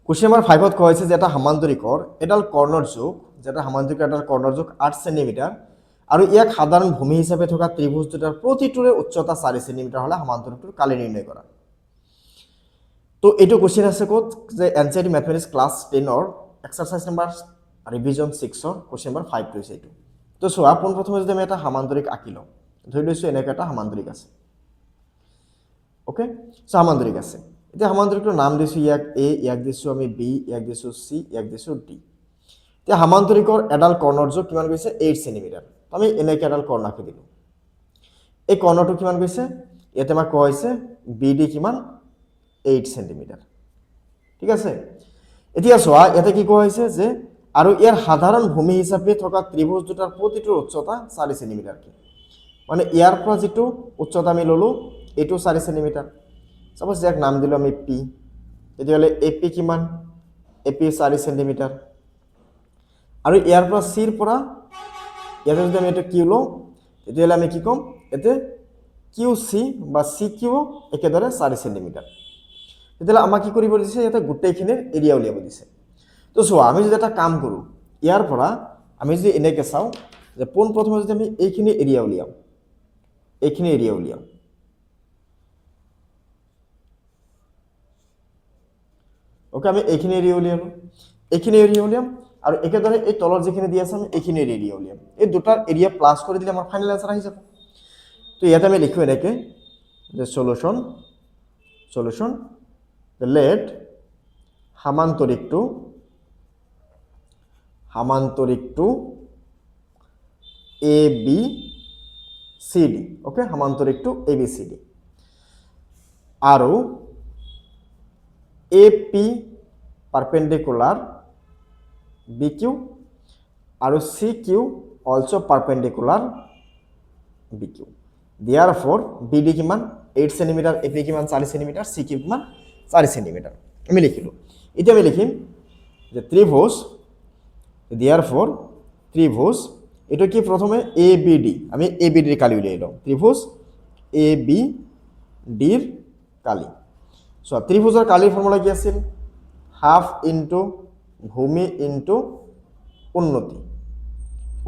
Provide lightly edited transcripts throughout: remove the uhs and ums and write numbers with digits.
Question number 5ত কোৱা হৈছে যে এটা সমান্তৰিকৰ এডাল কৰ্ণৰ জোখ যেটা সমান্তৰিকৰ এডাল কৰ্ণৰ জোখ 8 সেন্টিমিটাৰ আৰু ইয়াক সাধাৰণ ভূমি হিচাপে থকা ত্ৰিভুজ দুটাৰ প্ৰতিটোৰে উচ্চতা 4 সেন্টিমিটাৰ হলে সমান্তৰিকটোৰ কালি নিৰ্ণয় কৰা তো এইটো কোশ্চেন আছে ক'ত যে এনসিইআৰটি ম্যাথমেটিক্স ক্লাস 10 ৰ এক্সাৰসাইজ নাম্বাৰ ৰিভিজন 6 ৰ কোশ্চেন নাম্বাৰ 5 টো হৈছে এইটো তো সোৱা পোন প্ৰথমে যদি আমি এটা সমান্তৰিক আঁকিলো ধৰি লৈছো এনেকা এটা সমান্তৰিক আছে ওকে সো সমান্তৰিক আছে এতিয়া সমান্তৰিকটোৰ নাম দিছো ইয়াক এ ইয়াক দিছো আমি বি ইয়াক দিছো সি ইয়াক দিছো ডি এতিয়া সমান্তৰিকৰ এডাল কৰ্ণৰ জোখ কিমান গৈছে 8 সেন্টিমিটাৰ আমি এনেকা এডাল কৰ্ণ আঁকি দিলো এই কৰ্ণটো কিমান গৈছে ইয়াতে আমাৰ কোৱা হৈছে বিডি কিমান 8 সেন্টিমিটাৰ ঠিক আছে এতিয়া সোৱা ইয়াতে কি কোৱা হৈছে যে আৰু ইয়াৰ সাধাৰণ ভূমি হিচাপে থকা ত্ৰিভুজ দুটাৰ প্ৰতিটোৰ উচ্চতা 4 সেন্টিমিটাৰ কি মানে ইয়াৰ পৰা যেটো উচ্চতা আমি ললো এটো 4 সেন্টিমিটাৰ সাপোজ ইয়াক নাম দিলো আমি পি তেতিয়ালে এপি কিমান এপি 4 সেন্টিমিটাৰ আৰু ইয়াৰ পৰা সিৰ পৰা ইয়াতে যদি আমি এটা কিউ লো তেতিয়ালে আমি কি কম এতে কিউ সি বা সি কিউ একেদৰে 4 সেন্টিমিটাৰ তেতিয়ালে আমাক কি কৰিব দিছে ইয়াতে গুটেইখিনিৰ এৰিয়া উলিয়াব দিছে তো সোৱা আমি যদি এটা কাম কৰো ইয়াৰ পৰা আমি যদি এনেকে চাও যে পোন প্ৰথমে যদি আমি এইখিনি এৰিয়া উলিয়াম এইখিনি এৰিয়া উলিয়াম ওকে আমি এইখিনি এৰিয়া উলিয়ালো এইখিনি এৰিয়া উলিয়াম আৰু একেদৰে এই তলৰ যিখিনি দি আছে আমি এইখিনি এৰিয়া উলিয়াম এই দুটাৰ এৰিয়া প্লাস কৰি দিলে আমাৰ ফাইনাল আনসাৰ আহি যাব তো ইয়াতে আমি লিখো এনেকে যে সলিউশন let সমান্তৰিকটো ABCD ওকে সমান্তৰিকটো ABCD আৰু AP perpendicular BQ আৰু CQ also perpendicular BQ therefore BD কিমান 8 সেন্টিমিটার AP কিমান 4 সেন্টিমিটার CQ কিমান 4 সেন্টিমিটার আমি লিখিলো এতিয়া আমি লিখিম যে ত্রিভুজ therefore ত্রিভুজ এটা কি প্রথমে ABD আমি ABD এর কালি উলিয়াই লও ত্রিভুজ ABD এর কালি সো ত্ৰিভুজৰ কালিৰ ফৰ্মুলা কি আছিল হাফ ইনটু ভূমি ইনটু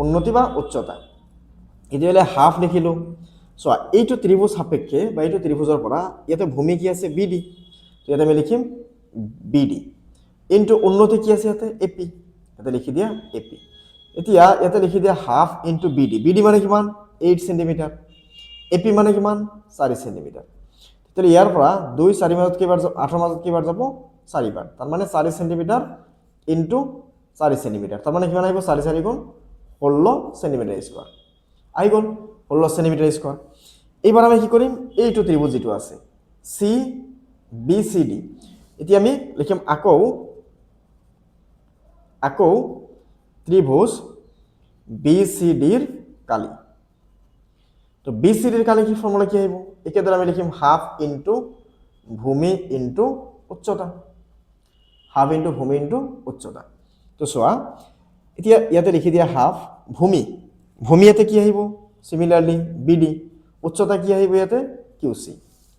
উন্নতি বা উচ্চতা এতিয়ালে হাফ লিখিলো সো এইটো ত্রিভুজ সাপেক্ষে বা এইটো ত্ৰিভুজৰ পৰা ইয়াতে ভূমি কি আছে BD তো ইয়াতে আমি লিখিম BD ইনটু উন্নতি কি আছে ইয়াতে AP ইয়াতে লিখি দিয়া AP এতিয়া ইয়াতে লিখি দিয়া হাফ ইনটু BD মানে কিমান 8 সেন্টিমিটার AP মানে কিমান 4 সেন্টিমিটার তাহলে ইয়াৰ পৰা 2 4 মাজত কিবাৰ 8 মাজত কিবাৰ যাব 4 বাৰ তাৰ মানে 4 সেন্টিমিটাৰ ইনটু 4 সেন্টিমিটাৰ তাৰ মানে কিমান আহিব 4 4 গুণ 16 সেন্টিমিটাৰ স্কয়াৰ আহি গল 16 সেন্টিমিটাৰ স্কয়াৰ এইবাৰ আমি কি কৰিম এইটো ত্ৰিভুজ যেটো আছে CBCD এতিয়া আমি লিখিম আকৌ ত্ৰিভুজ BCD এৰ কালি তো BCD এৰ কালি কি ফৰ্মুলা কি আইবো একেদৰে আমি লিখিম হাফ ইনটু ভূমি ইনটু উচ্চতা হাফ ইনটু ভূমি ইনটু উচ্চতা তো সোৱা এতিয়া ইয়াতে লিখি দিয়া হাফ ভূমি ইয়াতে কি আহিব সিমিলারলি BD উচ্চতা কি আহিব ইয়াতে QC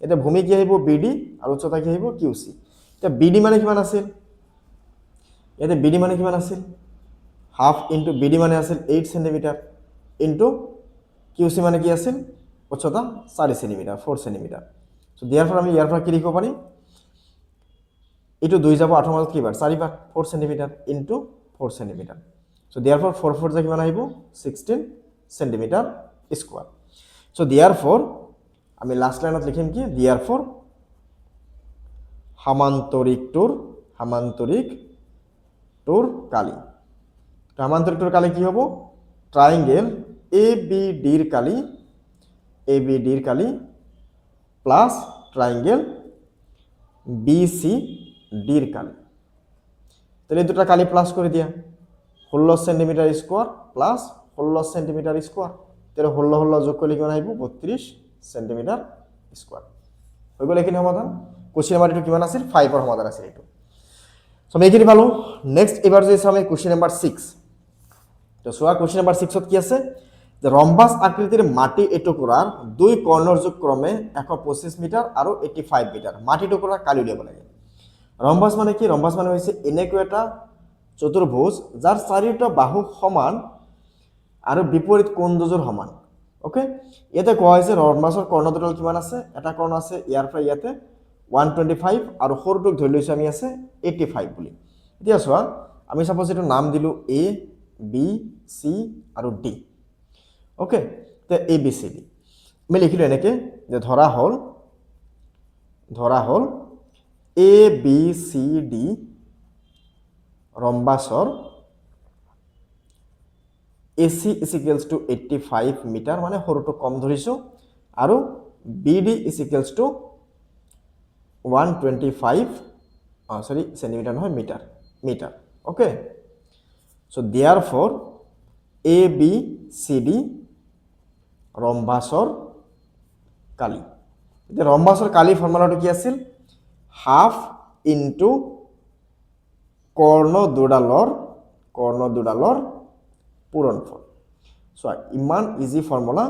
এটা ভূমি কি আহিব BD আৰু উচ্চতা কি আহিব QC এটা BD মানে কিমান আছিল ইয়াতে BD মানে কিমান আছিল হাফ ইনটু BD মানে আছিল 8 সেন্টিমিটার ইনটু QC মানে কি আছিল উচ্চতা 4 সেন্টিমিটার 4 সেন্টিমিটার সো therefore আমি ইয়াৰ পৰা কি লিখিব পাৰি এটো 2 যাব 8 মাজত কিবাৰ 4 বাৰ 4 centimetre into 4 centimetre so therefore 4 4 যা কিমান আহিব 16 সেন্টিমিটার স্কয়ার সো therefore আমি লাস্ট লাইনত লিখিম কি therefore সমান্তৰিকটোৰ কালি সমান্তৰিকটোৰ কালি কি হ'ব ট্রায়াঙ্গেল ABD এর কালি প্লাস ট্রায়াঙ্গেল BCD এর কালি তাহলে দুটো কালি প্লাস করে দিয়া 16 centimetre square plus 16 centimetre square তাহলে 16 যোগ করলে কেমন আইব 32 সেন্টিমিটার স্কয়ার হই গল এখানে সমাধান কোশ্চেন নাম্বার এটো কিমান আছিল 5 এর সমাধান আছিল এটো সো আমি এখানে পালো নেক্সট এবাৰ যে আমি কোশ্চেন নাম্বাৰ 6 তো সোয়া কোশ্চেন নাম্বাৰ 6 ত কি আছে যে ৰম্বাস আকৃতিৰ মাটি এটুকুৰাৰ দুই কৰ্ণৰ যোগ ক্ৰমে 125 মিটাৰ আৰু 85 মিটাৰ মাটি টুকুৰা কালি উলিয়াব লাগে ৰম্বাস মানে কি ৰম্বাস মানে হৈছে এনেকুৱা এটা চতুৰ্ভুজ যাৰ চাৰিটা বাহু সমান আৰু বিপৰীত কোণ দুযোৰ সমান ওকে ইয়াতে কোৱা হৈছে ৰম্বাসৰ কৰ্ণ দুডাল কিমান আছে এটা কৰ্ণ আছে ইয়াৰ পৰা ইয়াতে 125 আৰু সৰুটোক ধৰি লৈছো আমি আছে 85 বুলি এতিয়া চোৱা আমি সাপোজ এটো নাম দিলো A B C আৰু D ওকে তে A B C D আমি লিখিলো এনেকে যে ধৰা হল A B C D ৰম্বাসৰ AC is equals to 85 metre মানে সৰুটো কম ধৰিছো আৰু BD is equals to 125 centimeter নহয় metre okay so therefore ABCD ৰম্বাসৰ কালি এতিয়া ৰম্বাসৰ কালি ফৰ্মুলাটো কি আছিল হাফ ইনটু কৰ্ণ দুডালৰ পূৰণফল সো ইমান ইজি ফৰ্মুলা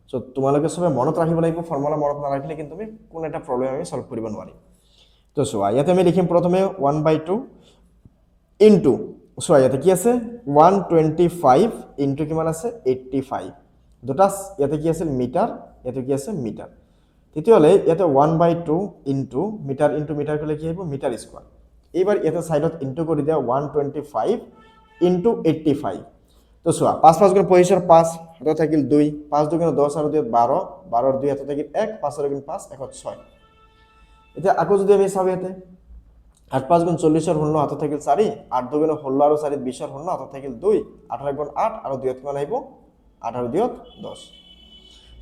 সো তোমালোকে সবে মনত ৰাখিব লাগিব ফৰ্মুলা মনত নাৰাখিলে কিন্তু তুমি কোন এটা প্ৰবলেম আমি সলভ কৰিব নোৱাৰিম তো সো ইয়াতে আমি লিখিম প্ৰথমে 1/2 ইনটু সো ইয়াতে কি আছে 125 ইনটু কিমান আছে 85 দুটা ইয়াতে কি আছে মিটাৰ ইয়াতে কি আছে মিটাৰ তেতিয়ালে ইয়াতে 1/2 ইনটু মিটাৰ কৰিলে কি হ'ব মিটাৰ স্কয়াৰ এইবাৰ ইয়াতে সাইডত ইনটু কৰি দিয়া 125 ইনটু 85 তো চোৱা 5 5 গুণ 25 5 হাতত থাকিল 2 5 2 গুণ 10 আৰু 2 12 12 ৰ 2 হাতত থাকিল 1 5 ৰ গুণ 5 1 6 এতিয়া আকৌ যদি আমি চাও ইয়াতে 8 5 গুণ 40 ৰ শূন্য হাতত থাকিল 4 8 2 গুণ 16 আৰু 4 20 ৰ শূন্য হাতত থাকিল 2 18 গুণ 8 আৰু 2 কিমান আহিব 8 আৰু 2 10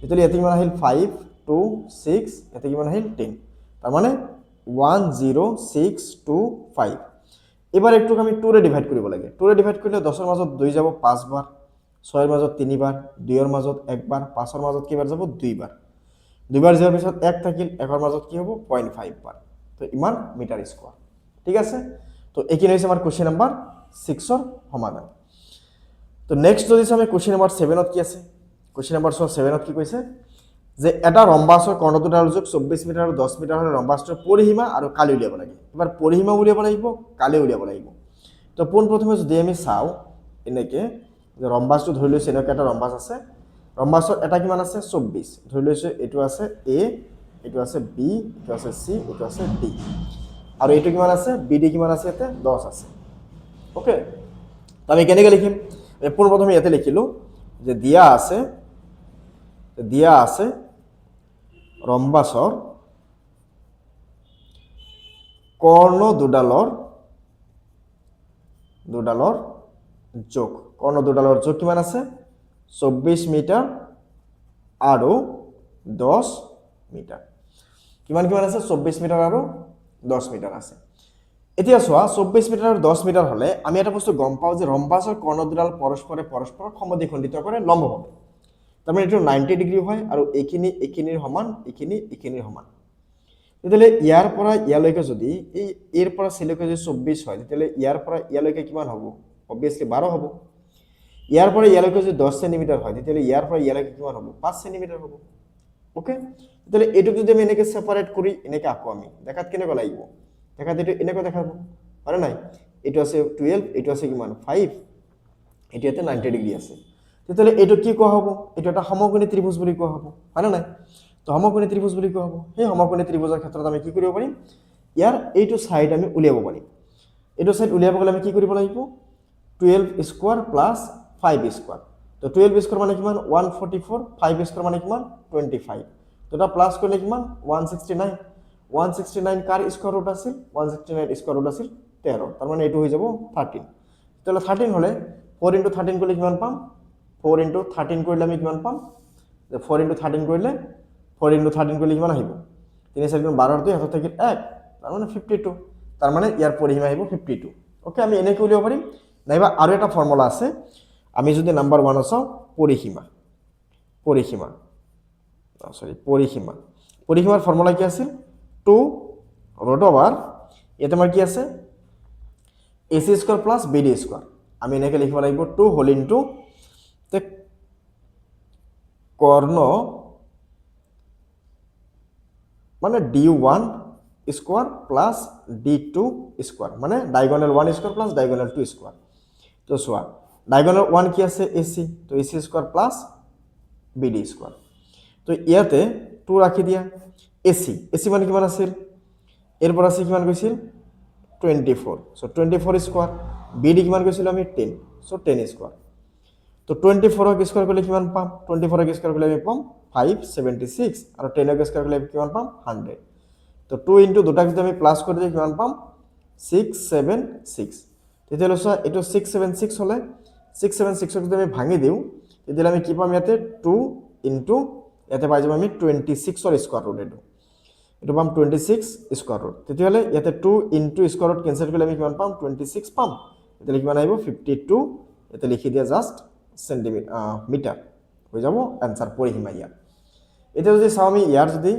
এতিয়া ইয়াতে কিমান আহিল 5 2 6 ইয়াতে কিমান আহিল 10 তাৰ মানে 10625 এবাৰ একটু আমি 2 ৰে ডিভাইড কৰিব লাগে 2 ৰে ডিভাইড কৰিলে 10 ৰ মাজত 2 যাব 5 বাৰ 6 ৰ মাজত 3 বাৰ 2 ৰ মাজত 1 বাৰ 5 ৰ মাজত কিবাৰ যাব 2 বাৰ 2 বাৰ যোৱাৰ পিছত 1 থাকিল 1 ৰ মাজত কি হ'ব 0.5 বাৰ তো ইমান মিটাৰ স্কয়াৰ ঠিক আছে তো এখিনি হৈছে আমাৰ কোশ্চেন নাম্বাৰ 6 ৰ সমাধান তো নেক্সট যদি আমি কোশ্চেন নাম্বাৰ 7 ত কি আছে কোশ্চেন নাম্বাৰ 7 ত কি কৈছে যে এটা ৰম্বাসৰ কৰ্ণ দুডালৰ যোগ 24 মিটাৰ আৰু 10 মিটাৰ হলে ৰম্বাসটোৰ পৰিসীমা আৰু কালি উলিয়াব লাগে এবাৰ পৰিসীমা উলিয়াব লাগিব কালি উলিয়াব লাগিব তো পোন প্ৰথমে যদি আমি চাও এনেকে যে ৰম্বাসটো ধৰি লৈছে এনেকে এটা ৰম্বাস আছে ৰম্বাসৰ এটা কিমান আছে 24 ধৰি লৈছে এটো আছে A এটো আছে B এটো আছে C এটো আছে D আৰু এটো কিমান আছে BD কিমান আছে এতে 10 আছে ওকে তো আমি কেনেকৈ লিখিম পোন প্ৰথমে ইয়াতে লিখিলো যে দিয়া আছে ৰম্বাসৰ কৰ্ণ দুডালৰ যোগ কৰ্ণ দুডালৰ যোগ কিমান আছে 24 মিটাৰ আৰু 10 মিটাৰ কিমান আছে 24 মিটাৰ আৰু 10 মিটাৰ আছে এতিয়া চোৱা 24 মিটাৰ আৰু 10 মিটাৰ হলে আমি এটা বস্তু গম পাও যে ৰম্বাসৰ কৰ্ণ দুডাল পৰস্পৰে সমদ্বিখণ্ডিত কৰে লম্বভাৱে তাৰমানে এটো 90 ডিগ্ৰী হয় আৰু এখিনিৰ সমান এখিনিৰ সমান তেতিয়ালে ইয়াৰ পৰা ইয়ালৈকে যদি এই এৰ পৰা সিলৈকে যদি 24 হয় তেতিয়ালে ইয়াৰ পৰা ইয়ালৈকে কিমান হ'ব obviously 12 হ'ব ইয়াৰ পৰা ইয়ালৈকে যদি 10 সেমি হয় তেতিয়ালে ইয়াৰ পৰা ইয়ালৈকে কিমান হ'ব 5 সেমি হ'ব ওকে তেতিয়ালে এটুক যদি আমি এনেকে সেপাৰেট কৰি এনেকে আকো আমি দেখাত কেনেকৈ লাগিব দেখাত এটো এনেকৈ দেখাব পারে নাই এটো আছে 12 এটো আছে কিমান 5 এটাতে 90 ডিগ্ৰী আছে তেতিয়ালে এটো কি কোৱা হ'ব এটো এটা সমকোণী ত্ৰিভুজ বুলি কোৱা হ'ব হয় না নাই তো সমকোণী ত্ৰিভুজ বুলি কোৱা হ'ব এই সমকোণী ত্ৰিভুজৰ ক্ষেত্ৰত আমি কি কৰিব পাৰিম ইয়াৰ এইটো সাইড আমি উলিয়াব পাৰিম এইটো সাইড উলিয়াব গলে আমি কি কৰিব লাগিব 12 স্কয়াৰ প্লাস 5 স্কয়াৰ তো 12 স্কয়াৰ মানে কিমান 144 5 স্কয়াৰ মানে কিমান 25 তো এটা প্লাস কৰিলে কিমান 169 কাৰ স্কয়াৰ ৰুট আছিল 169 স্কয়াৰ ৰুট আছিল 13 তাৰ মানে এটো হৈ যাব 13 তাহলে 13 হলে 4 * 13 কৰিলে কিমান পাম 4 * 13 কৰিলে আমি কিমান পাম যে 4 * 13 কৰিলে 4 * 13 কৰিলে কিমান আহিব 3 4 গুণ 12 ৰ 2 হাতত থাকিল 1 তাৰ মানে 52 তাৰ মানে ইয়াৰ পৰিসীমা আহিব 52 ওকে আমি এনেকৈ উলিয়াব পাৰিম নাইবা আৰু এটা ফৰ্মুলা আছে আমি যদি নাম্বাৰ 1 চাও পৰিসীমাৰ ফৰ্মুলা কি আছিল 2 √ ওভাৰ এটা আমাৰ কি আছে AC square plus BD square আমি এনেকৈ লিখিব লাগিব 2 হোল ইনটু তে কৰ্ণ মানে D1 square plus d2 square মানে diagonal 1 square plus diagonal 2 square. তো চোৱা ডায়াগোনাল 1 কি আছে এসি, তো AC square plus BD square. তো ইয়াতে 2 রাখি দিয়া এসি এসি মানে কিমান আছিল, এরপর আছে কিমান কৈছিল 24, সো 24 স্কোয়ার। বিডি কিমান কৈছিল আমি 10, সো 10 স্কোয়ার। তো 24 ক স্কোয়ার করলে কিমান পাম, 24 ক স্কোয়ার করলে আমি পাম 576 আর 10 ক স্কোয়ার করলে কিমান পাম 100। তো 2 ইনটু দুটা যদি আমি প্লাস করে দিই কিমান পাম 676। তেতিয়াহ'লে চোৱা এইটো 676 হলে 676 যদি আমি ভাঙি দিওঁ তেতিয়াহ'লে আমি কি পাম ইয়াতে 2 ইনটু ইয়াতে পাই যাম আমি 26 ৰ স্কোয়াৰ ৰুট। এইটো পাম 26 স্কোয়াৰ ৰুট। তেতিয়াহ'লে ইয়াতে 2 ইনটু স্কোয়াৰ ৰুট কেনসেল কৰিলে আমি কিমান পাম 26 পাম। তেতিয়াহ'লে কিমান আহিব 52, ইয়াতে লিখি দিয়া জাস্ট মিটার হৈ যাব আনসার পৰিসীমা ইয়াৰ। এতিয়া যদি চাওঁ আমি ইয়াৰ যদি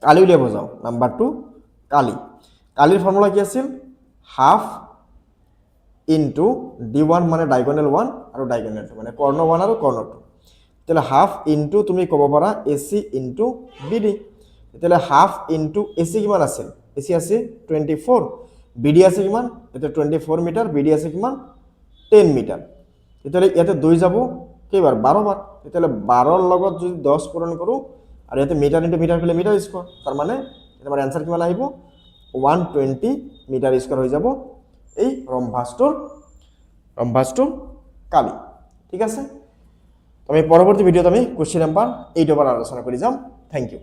কালি উলিয়াব যাওঁ নাম্বাৰ 2 কালিৰ ফৰ্মুলা কি আছিল হাফ ইনটু d1 মানে ডায়াগোনাল 1 আৰু ডায়াগোনাল 2 মানে কৰ্ণ 1 আৰু কৰ্ণ 2। তেতিয়াহ'লে হাফ ইনটু তুমি ক'ব পাৰা এসি ইনটু বিডি। তেতিয়াহ'লে হাফ ইনটু এসি কিমান আছিল, এসি আছে 24, বিডি আছে কিমান এটা 24 মিটাৰ, বিডি আছে কিমান 10 মিটাৰ। তেতিয়াহ'লে ইয়াতে 2 যাব কেইবাৰ 12 বাৰ। তেতিয়াহ'লে 12 ৰ লগত যদি 10 পূৰণ কৰোঁ আৰু ইয়াতে মিটাৰ ইনটু মিটাৰ কৰিলে মিটাৰ স্কোয়াৰ, তাৰ মানে আমাৰ আনসাৰ কিমান আহিব 120 মিটাৰ স্কোয়াৰ হৈ যাব এই ৰম্বাসটোৰ কালি। ঠিক আছে, আমি পৰবৰ্তী ভিডিওতে আমি কোশ্চেন নাম্বাৰ 8 আলোচনা কৰি যাম। Thank U.